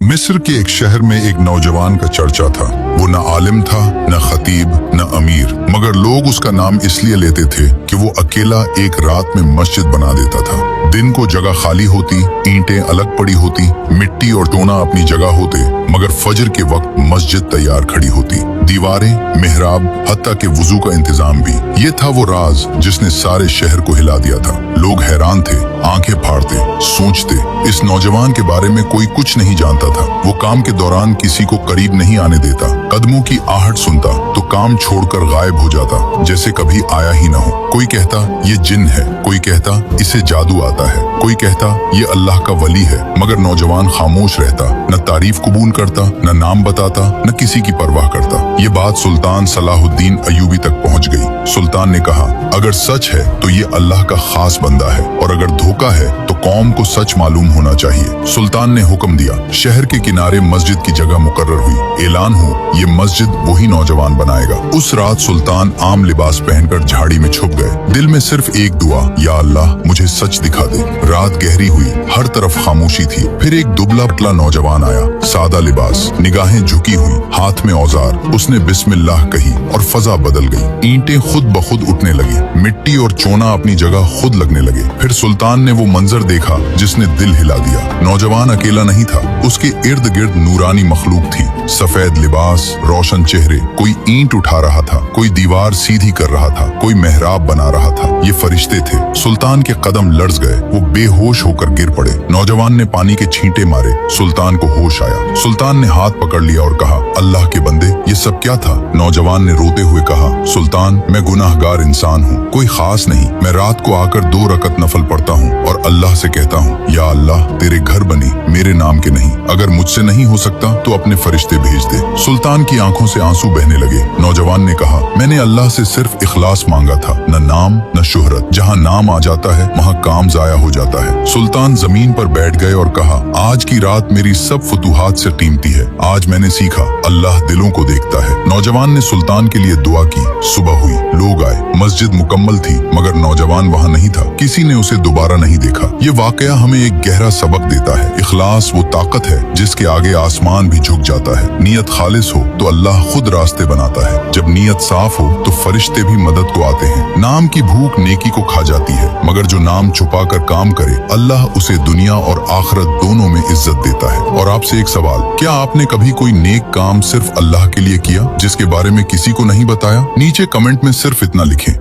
मिस्र के एक शहर में एक नौजवान का चर्चा था। वो न आलिम था, न खतीब, न अमीर, मगर लोग उसका नाम इसलिए लेते थे कि वो अकेला एक रात में मस्जिद बना देता था। दिन को जगह खाली होती, ईंटें अलग पड़ी होती, मिट्टी और टोना अपनी जगह होते, मगर फजर के वक्त मस्जिद तैयार खड़ी होती। दीवारें, मेहराब, हत्ता के वुजू का इंतजाम भी। ये था वो राज जिसने सारे शहर को हिला दिया था। लोग हैरान थे, आंखें फाड़ते, सोचते, इस नौजवान के बारे में कोई कुछ नहीं जानता था। वो काम के दौरान किसी को करीब नहीं आने देता, कदमों की आहट सुनता तो काम छोड़कर गायब हो जाता, जैसे कभी आया ही ना हो। कोई कहता ये जिन है, कोई कहता इसे जादू आता है, कोई कहता ये अल्लाह का वली है, मगर नौजवान खामोश रहता, न तारीफ कबूल करता, न नाम बताता, न किसी की परवाह करता। ये बात सुल्तान सलाहुद्दीन अयूबी तक पहुंच गई। सुल्तान ने कहा, अगर सच है तो ये अल्लाह का खास बंदा है, और अगर धोखा है तो कौम को सच मालूम होना चाहिए। सुल्तान ने हुक्म दिया, शहर के किनारे मस्जिद की जगह मुकर्रर हुई। ऐलान हो, ये मस्जिद वही नौजवान बनाएगा। उस रात सुल्तान आम लिबास पहनकर झाड़ी में छुप गए, दिल में सिर्फ एक दुआ, या अल्लाह मुझे सच दिखा दे। रात गहरी हुई, हर तरफ खामोशी थी। फिर एक दुबला पतला नौजवान आया, सादा लिबास, निगाहें झुकी हुई, हाथ में औजार। उसने बिस्मिल्लाह कही और फजा बदल गई। ईंटें खुद ब खुद उठने लगी, मिट्टी और चोना अपनी जगह खुद लगने लगे। फिर सुल्तान ने वो मंजर देखा जिसने दिल हिला दिया। नौजवान अकेला नहीं था, उसके इर्द गिर्द नूरानी मखलूक थी, सफेद लिबास, रोशन चेहरे। कोई ईंट उठा रहा था, कोई दीवार सीधी कर रहा था, कोई मेहराब बना रहा था। ये फरिश्ते थे। सुल्तान के कदम लर्ज गए, वो बेहोश होकर गिर पड़े। नौजवान ने पानी के छींटे मारे, सुल्तान को होश आया। सुल्तान ने हाथ पकड़ लिया और कहा, अल्लाह के बंदे, ये सब क्या था? नौजवान ने रोते हुए कहा, सुल्तान, मैं गुनाहगार इंसान हूँ, कोई खास नहीं। मैं रात को आकर 2 रकत नफल पढ़ता हूँ और अल्लाह से कहता हूँ, या अल्लाह तेरे घर बने, मेरे नाम के नहीं। अगर मुझसे नहीं हो सकता तो अपने फरिश्ते भेज दे। सुल्तान की आंखों से आंसू बहने लगे। नौजवान ने कहा, मैंने अल्लाह से सिर्फ इखलास मांगा था, न नाम न शोहरत। जहाँ नाम आ जाता है वहाँ काम जाया हो जाता है। सुल्तान जमीन पर बैठ गए और कहा, आज की रात मेरी सब फतूहात से कीमती है। आज मैंने सीखा, अल्लाह दिलों को देखता है। नौजवान ने सुल्तान के लिए दुआ की। सुबह हुई, लोग आए, मस्जिद मुकम्मल थी, मगर नौजवान वहाँ नहीं था। किसी ने उसे दोबारा नहीं देखा। ये वाकया हमें एक गहरा सबक देता है। इखलास वो ताकत है जिसके आगे आसमान भी झुक जाता है। नीयत खालिस हो तो अल्लाह खुद रास्ते बनाता है। जब नीयत साफ हो तो फरिश्ते भी मदद को आते हैं। नाम की भूख नेकी को खा जाती है, मगर जो नाम छुपा कर काम करे, अल्लाह उसे दुनिया और आखिरत दोनों में इज्जत देता है। और आपसे एक सवाल, क्या आपने कभी कोई नेक काम सिर्फ अल्लाह के लिए किया जिसके बारे में किसी को नहीं बताया? नीचे कमेंट में सिर्फ इतना लिखें,